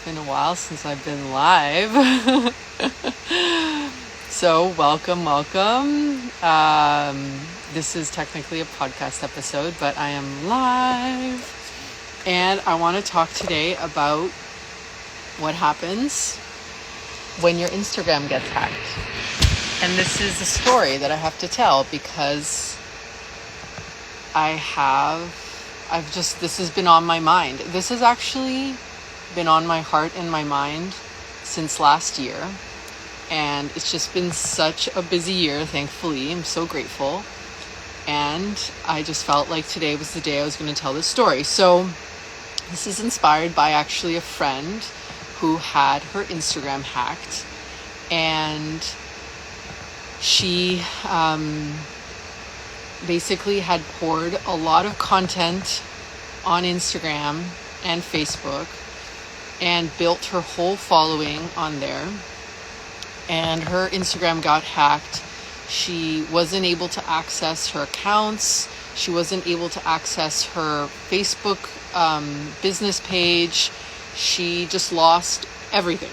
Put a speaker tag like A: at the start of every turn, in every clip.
A: been a while since I've been live. So welcome. This is technically a podcast episode, but I am live. And I want to talk today about what happens when your Instagram gets hacked. And this is a story that I have to tell because this has been on my mind. This has actually been on my heart and my mind since last year. And it's just been such a busy year, thankfully. I'm so grateful. And I just felt like today was the day I was going to tell this story. So this is inspired by actually a friend who had her Instagram hacked. And she basically had poured a lot of content on Instagram and Facebook and built her whole following on there. And her Instagram got hacked. She wasn't able to access her accounts. She wasn't able to access her Facebook business page. She just lost everything.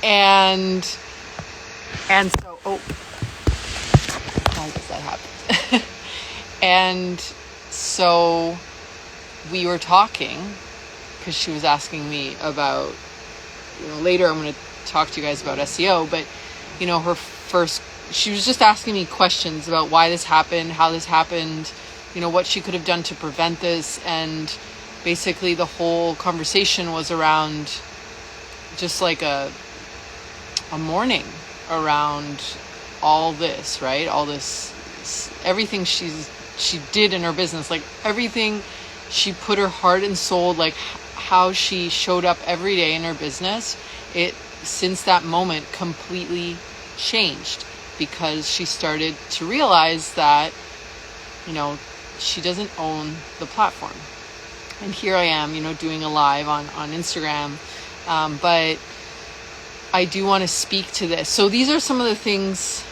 A: and so, how does that happen? And so we were talking because she was asking me about, later I'm going to talk to you guys about SEO, but she was just asking me questions about why this happened, how this happened, what she could have done to prevent this. And basically the whole conversation was around just like a mourning around all this, right? All this, everything she did in her business, like everything she put her heart and soul, like how she showed up every day in her business, it since that moment completely changed because she started to realize that she doesn't own the platform. And here I am doing a live on Instagram, but I do want to speak to this. So these are some of the things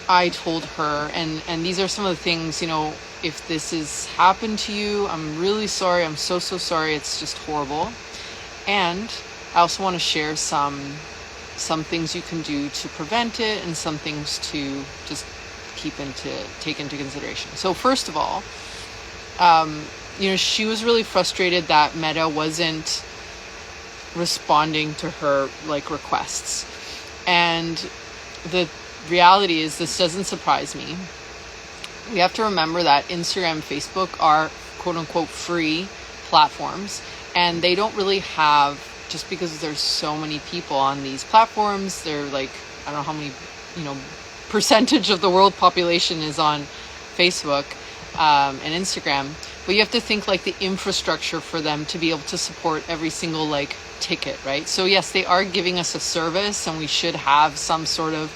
A: I told her, and these are some of the things, if this has happened to you, I'm really sorry. I'm so sorry. It's just horrible. And I also want to share some things you can do to prevent it and some things to just take into consideration. So first of all, she was really frustrated that Meta wasn't responding to her requests. And the reality is, this doesn't surprise me. We have to remember that Instagram and Facebook are quote unquote free platforms, and they don't really have, just because there's so many people on these platforms, they're I don't know how many, percentage of the world population is on Facebook and Instagram, but you have to think the infrastructure for them to be able to support every single ticket, right? So yes, they are giving us a service, and we should have some sort of,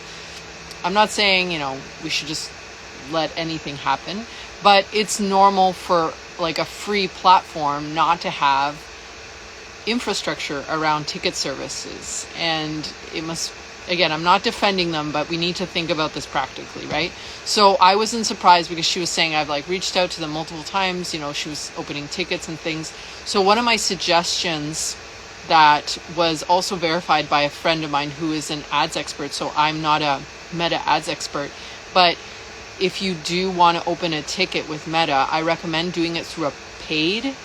A: I'm not saying, we should just let anything happen, but it's normal for a free platform not to have infrastructure around ticket services. And it must, again, I'm not defending them, but we need to think about this practically, right? So I wasn't surprised because she was saying I've reached out to them multiple times, she was opening tickets and things. So one of my suggestions that was also verified by a friend of mine who is an ads expert, so I'm not a Meta ads expert, but if you do want to open a ticket with Meta, I recommend doing it through a paid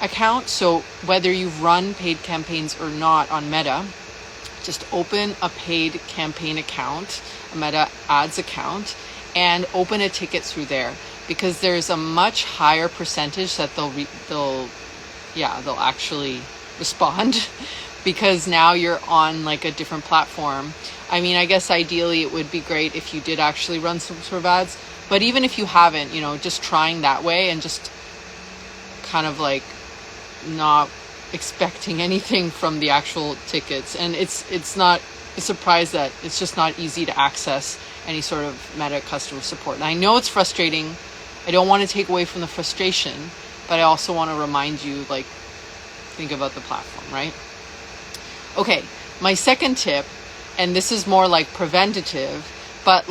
A: account. So whether you've run paid campaigns or not on Meta, just open a paid campaign account, a Meta ads account, and open a ticket through there, because there's a much higher percentage that they'll actually respond because now you're on a different platform. I mean, I guess ideally it would be great if you did actually run some sort of ads, but even if you haven't, just trying that way and just kind of not expecting anything from the actual tickets. And it's not a surprise that it's just not easy to access any sort of Meta customer support. And I know it's frustrating. I don't want to take away from the frustration, but I also want to remind you, think about the platform, right? Okay, my second tip, and this is more preventative, but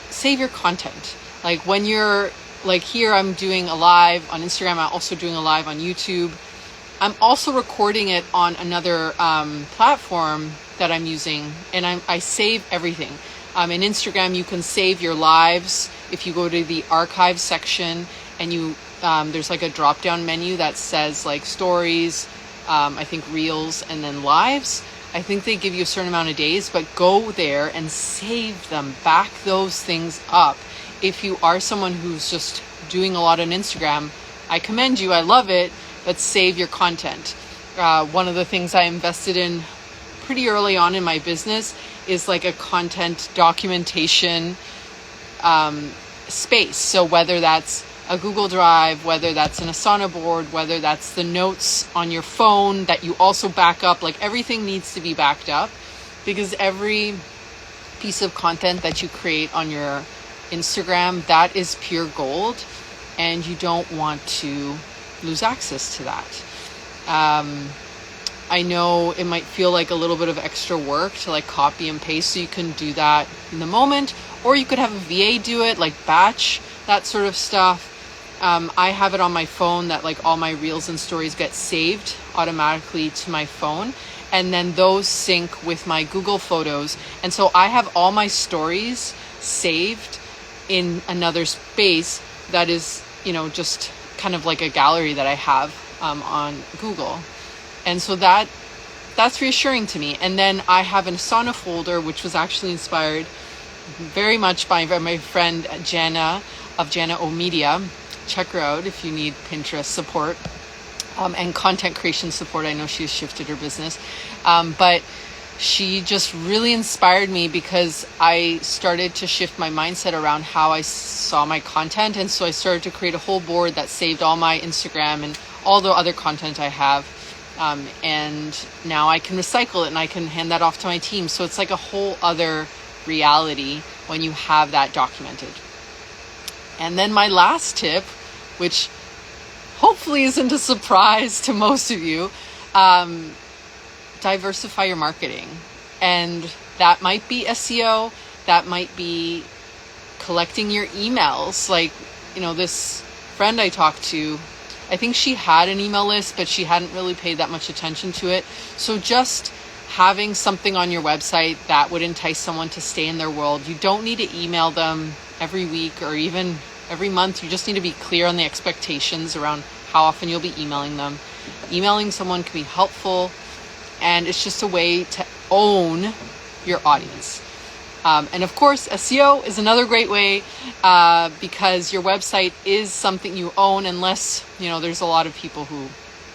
A: save your content. When you're here, I'm doing a live on Instagram. I'm also doing a live on YouTube. I'm also recording it on another platform that I'm using, and I save everything. In Instagram, you can save your lives. If you go to the archive section and you there's like a drop down menu that says like stories, I think reels, and then lives. I think they give you a certain amount of days, but go there and save them, back those things up. If you are someone who's just doing a lot on Instagram, I commend you, I love it, but save your content. One of the things I invested in pretty early on in my business is like a content documentation space. So whether that's a Google Drive, whether that's an Asana board, whether that's the notes on your phone that you also back up, like everything needs to be backed up, because every piece of content that you create on your Instagram, that is pure gold, and you don't want to lose access to that. I know it might feel like a little bit of extra work to like copy and paste, so you can do that in the moment, or you could have a VA do it, like batch that sort of stuff. I have it on my phone that like all my reels and stories get saved automatically to my phone, and then those sync with my Google Photos. And so I have all my stories saved in another space that is, just kind of like a gallery that I have on Google. And so that's reassuring to me. And then I have an Asana folder, which was actually inspired very much by my friend Jana of Jana O Media. Check her out if you need Pinterest support and content creation support. I know she's shifted her business, but she just really inspired me because I started to shift my mindset around how I saw my content. And so I started to create a whole board that saved all my Instagram and all the other content I have. And now I can recycle it and I can hand that off to my team. So it's like a whole other reality when you have that documented. And then my last tip, which hopefully isn't a surprise to most of you, diversify your marketing. And that might be SEO, that might be collecting your emails. Like, this friend I talked to, I think she had an email list, but she hadn't really paid that much attention to it. So just having something on your website that would entice someone to stay in their world. You don't need to email them every week or even every month. You just need to be clear on the expectations around how often you'll be emailing them. Emailing someone can be helpful, and it's just a way to own your audience. And of course, SEO is another great way because your website is something you own, unless, there's a lot of people who,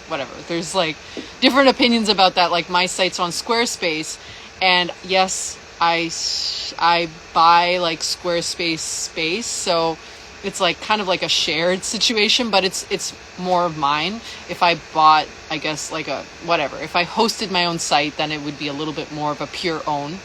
A: whatever, there's like different opinions about that. Like my site's on Squarespace, and yes, I buy like Squarespace space. So it's like kind of like a shared situation, but it's more of mine. If I bought, I guess, like if I hosted my own site, then it would be a little bit more of a pure own.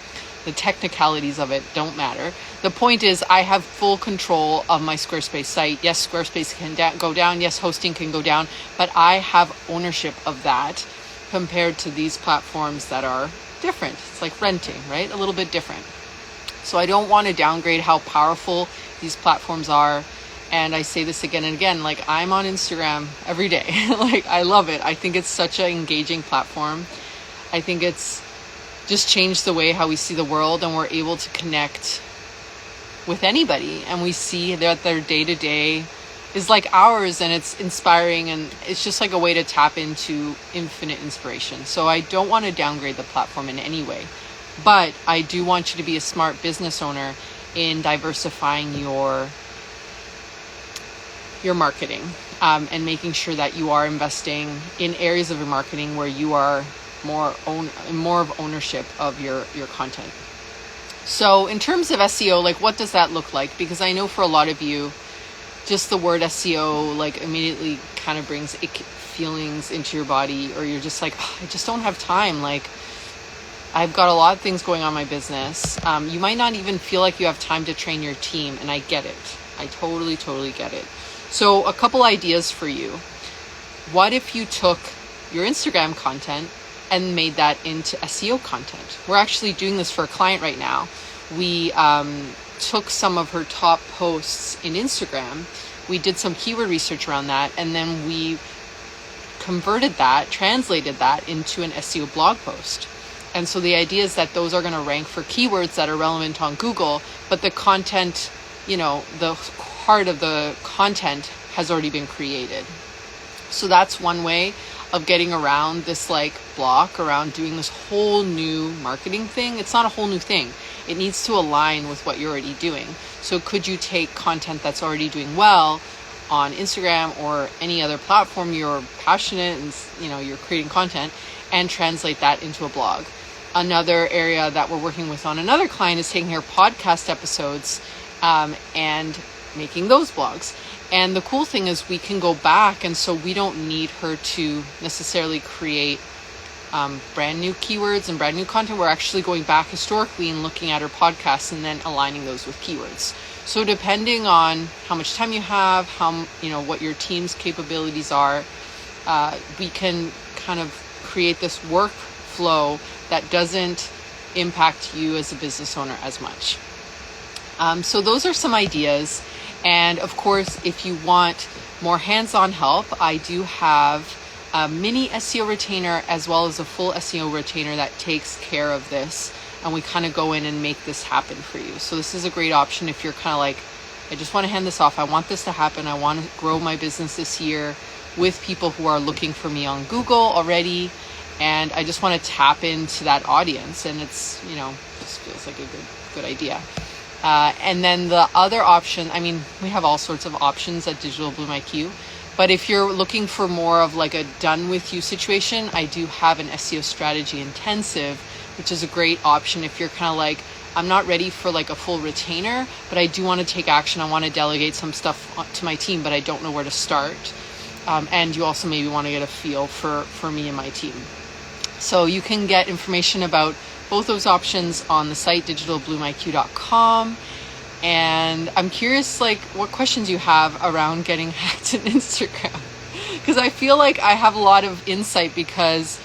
A: The technicalities of it don't matter. The point is I have full control of my Squarespace site. Yes, Squarespace can go down. Yes, hosting can go down, but I have ownership of that compared to these platforms that are different. It's like renting, right? A little bit different. So I don't want to downgrade how powerful these platforms are. And I say this again and again, like I'm on Instagram every day. Like I love it. I think it's such an engaging platform. I think it's just changed the way how we see the world, and we're able to connect with anybody, and we see that their day-to-day is like ours, and it's inspiring, and it's just like a way to tap into infinite inspiration. So I don't want to downgrade the platform in any way, but I do want you to be a smart business owner in diversifying your marketing, and making sure that you are investing in areas of your marketing where you are more of ownership of your content. So in terms of SEO, like what does that look like? Because I know for a lot of you, just the word SEO like immediately kind of brings ick feelings into your body, or you're just like, oh, I just don't have time. Like I've got a lot of things going on in my business. You might not even feel like you have time to train your team, and I get it. I totally get it. So a couple ideas for you. What if you took your Instagram content and made that into SEO content? We're actually doing this for a client right now. We took some of her top posts in Instagram. We did some keyword research around that, and then we converted that, translated that into an SEO blog post. And so the idea is that those are going to rank for keywords that are relevant on Google, but the content, the heart of the content has already been created. So that's one way of getting around this block around doing this whole new marketing thing. It's not a whole new thing. It needs to align with what you're already doing. So could you take content that's already doing well on Instagram or any other platform you're passionate and you're creating content, and translate that into a blog? Another area that we're working with on another client is taking her podcast episodes and making those blogs. And the cool thing is we can go back, and so we don't need her to necessarily create brand new keywords and brand new content. We're actually going back historically and looking at her podcasts and then aligning those with keywords. So depending on how much time you have, what your team's capabilities are, we can kind of create this workflow that doesn't impact you as a business owner as much. So those are some ideas. And of course, if you want more hands-on help, I do have a mini SEO retainer as well as a full SEO retainer that takes care of this. And we kind of go in and make this happen for you. So this is a great option if you're kind of like, I just want to hand this off. I want this to happen. I want to grow my business this year with people who are looking for me on Google already. And I just want to tap into that audience. And it's, just feels like a good idea. And then the other option, we have all sorts of options at Digital Bloom IQ, but if you're looking for more of a done with you situation, I do have an SEO strategy intensive, which is a great option if you're kind of like, I'm not ready for a full retainer, but I do want to take action. I want to delegate some stuff to my team, but I don't know where to start. And you also maybe want to get a feel for me and my team. So you can get information about both those options on the site digitalbloomiq.com. And I'm curious what questions you have around getting hacked in Instagram, because I feel like I have a lot of insight because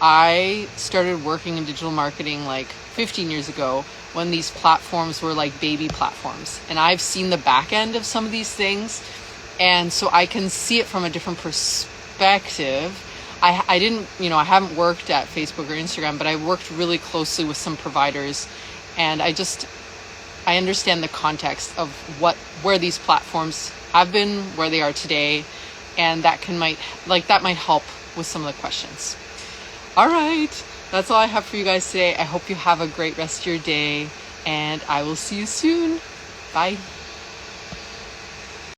A: I started working in digital marketing 15 years ago when these platforms were baby platforms, and I've seen the back end of some of these things, and so I can see it from a different perspective. I didn't, I haven't worked at Facebook or Instagram, but I worked really closely with some providers, and I understand the context of where these platforms have been, where they are today, and that might help with some of the questions. All right, that's all I have for you guys today. I hope you have a great rest of your day, and I will see you soon. Bye.